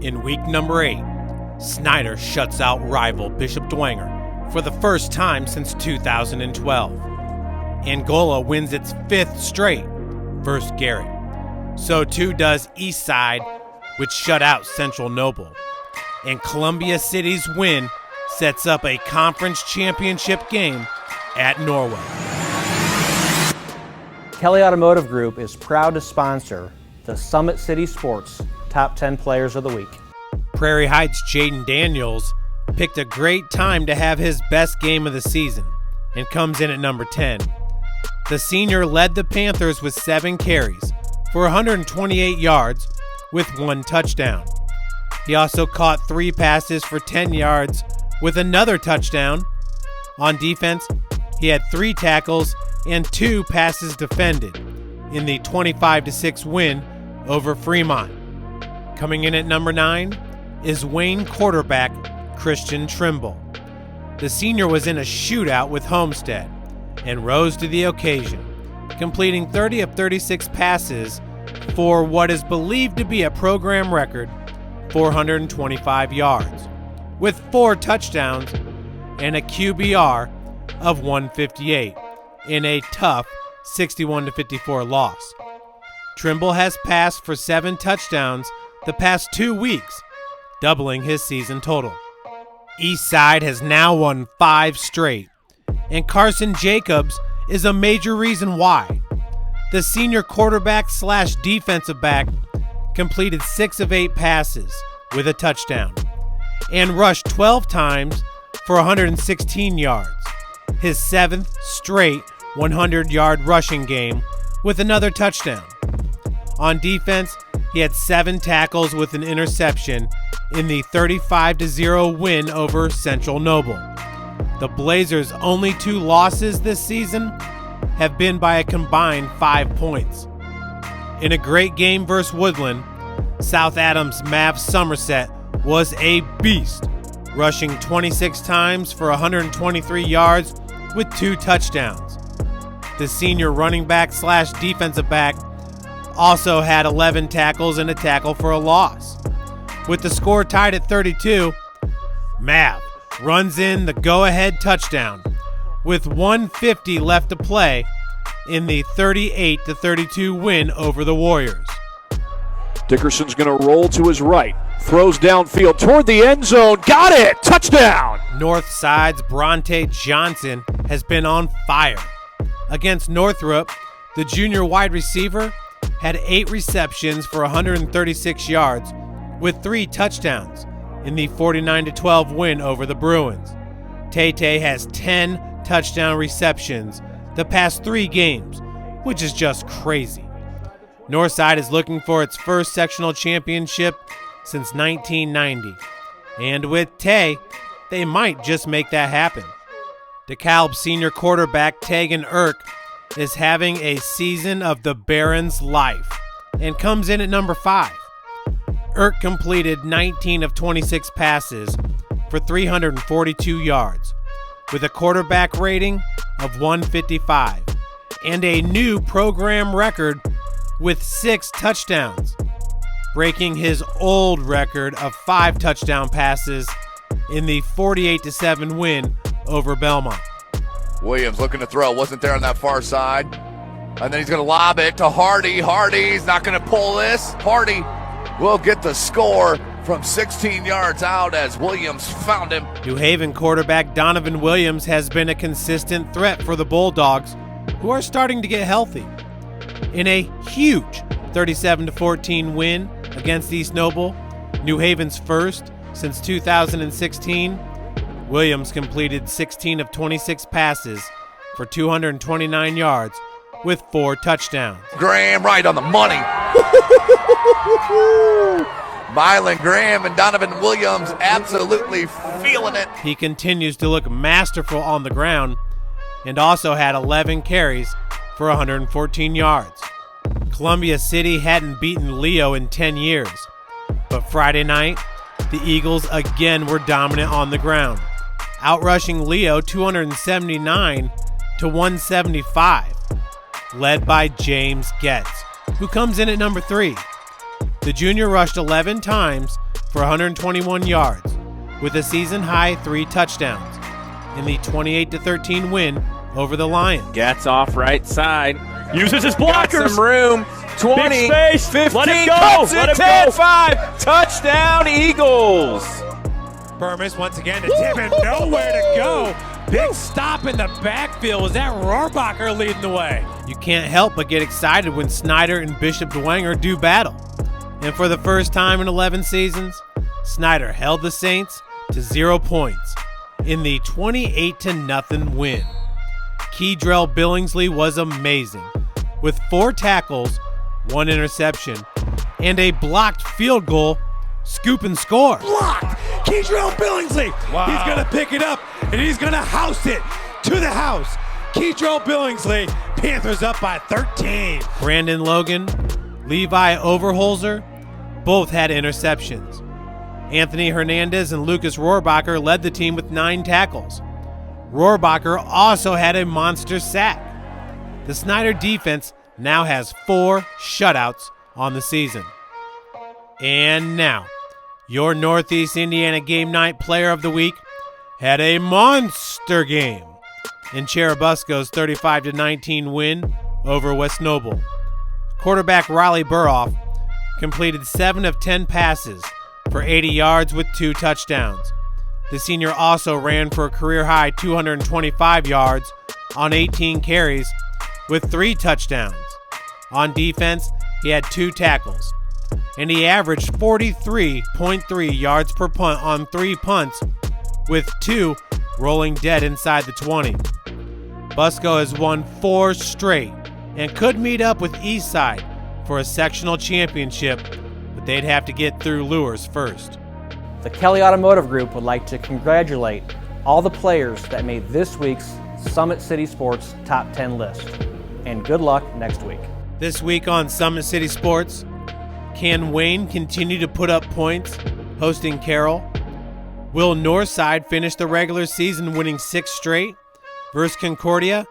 In week number 8, Snyder shuts out rival Bishop Dwenger for the first time since 2012. Angola wins its 5th straight versus Garrett. So too does Eastside, which shut out Central Noble. And Columbia City's win sets up a conference championship game at Norway. Kelly Automotive Group is proud to sponsor the SummitCitySports Top 10 Players of the Week. Prairie Heights' Jaden Daniels picked a great time to have his best game of the season and comes in at number 10. The senior led the Panthers with 7 carries for 128 yards with 1 touchdown. He also caught 3 passes for 10 yards with another touchdown. On defense, he had 3 tackles and 2 passes defended in the 25-6 win over Fremont. Coming in at number 9 is Wayne quarterback Christian Trimble. The senior was in a shootout with Homestead and rose to the occasion, completing 30 of 36 passes for what is believed to be a program record 425 yards, with 4 touchdowns and a QBR of 158 in a tough 61-54 loss. Trimble has passed for 7 touchdowns the past 2 weeks, doubling his season total. Eastside has now won 5 straight, and Carson Jacobs is a major reason why. The senior quarterback / defensive back completed 6 of 8 passes with a touchdown and rushed 12 times for 116 yards, his 7th straight 100-yard rushing game with another touchdown. On defense, he had 7 tackles with an interception in the 35-0 win over Central Noble. The Blazers' only 2 losses this season have been by a combined 5 points. In a great game versus Woodland, South Adams Mavs Somerset was a beast, rushing 26 times for 123 yards with 2 touchdowns. The senior running back / defensive back also had 11 tackles and a tackle for a loss. With the score tied at 32, Mav runs in the go-ahead touchdown with 1:50 left to play in the 38-32 win over the Warriors. Dickerson's going to roll to his right, throws downfield toward the end zone, got it, touchdown! Northside's Bronte Johnson has been on fire. Against Northrop, the junior wide receiver had 8 receptions for 136 yards with 3 touchdowns in the 49-12 win over the Bruins. Tay has 10 touchdown receptions the past 3 games, which is just crazy. Northside is looking for its first sectional championship since 1990. And with Tay, they might just make that happen. DeKalb senior quarterback Tegan Irk is having a season of the Baron's life and comes in at number 5. Irk completed 19 of 26 passes for 342 yards with a quarterback rating of 155 and a new program record with 6 touchdowns, breaking his old record of 5 touchdown passes in the 48-7 win over Belmont. Williams looking to throw, wasn't there on that far side. And then he's going to lob it to Hardy. Hardy's not going to pull this. Hardy will get the score from 16 yards out as Williams found him. New Haven quarterback Donovan Williams has been a consistent threat for the Bulldogs, who are starting to get healthy. In a huge 37-14 win against East Noble, New Haven's first since 2016, Williams completed 16 of 26 passes for 229 yards with 4 touchdowns. Graham right on the money. Mylan Graham and Donovan Williams absolutely feeling it. He continues to look masterful on the ground and also had 11 carries for 114 yards. Columbia City hadn't beaten Leo in 10 years, but Friday night, the Eagles again were dominant on the ground, outrushing Leo 279 to 175, led by James Getz, who comes in at number 3. The junior rushed 11 times for 121 yards, with a season-high 3 touchdowns in the 28-13 win over the Lions. Gets off right side. Uses his blockers. Got some room. 20, Big space. 15, Let it go. cuts Let it, it 10, go. 5. Touchdown, Eagles. Burmis once again to tip him, nowhere to go. Big stop in the backfield. Was that Rohrbacher leading the way? You can't help but get excited when Snyder and Bishop Dwenger do battle. And for the first time in 11 seasons, Snyder held the Saints to 0 points in the 28-0 win. Keydrell Billingsley was amazing, with 4 tackles, 1 interception, and a blocked field goal, scoop and score. Blocked! Keydrell Billingsley! Wow. He's going to pick it up, and he's going to house it to the house. Keydrell Billingsley, Panthers up by 13. Brandon Logan, Levi Overholzer, both had interceptions. Anthony Hernandez and Lucas Rohrbacher led the team with 9 tackles. Rohrbacher also had a monster sack. The Snyder defense now has 4 shutouts on the season. And now, your Northeast Indiana Game Night Player of the Week had a monster game in Cherubusco's 35-19 win over West Noble. Quarterback Riley Burhoff completed 7 of 10 passes for 80 yards with 2 touchdowns. The senior also ran for a career-high 225 yards on 18 carries with 3 touchdowns. On defense, he had 2 tackles, and he averaged 43.3 yards per punt on 3 punts, with 2 rolling dead inside the 20. Busco has won 4 straight and could meet up with Eastside for a sectional championship, but they'd have to get through Lures first. The Kelly Automotive Group would like to congratulate all the players that made this week's Summit City Sports Top 10 list. And good luck next week. This week on Summit City Sports, can Wayne continue to put up points hosting Carroll? Will Northside finish the regular season winning 6 straight versus Concordia?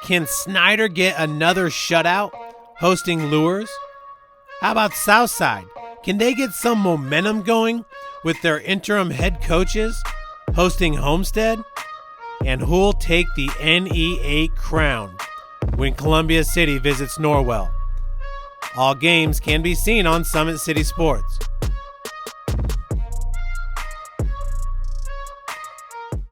Can Snyder get another shutout hosting Lures? How about Southside? Can they get some momentum going with their interim head coaches hosting Homestead? And who'll take the NE8 crown when Columbia City visits Norwell? All games can be seen on Summit City Sports.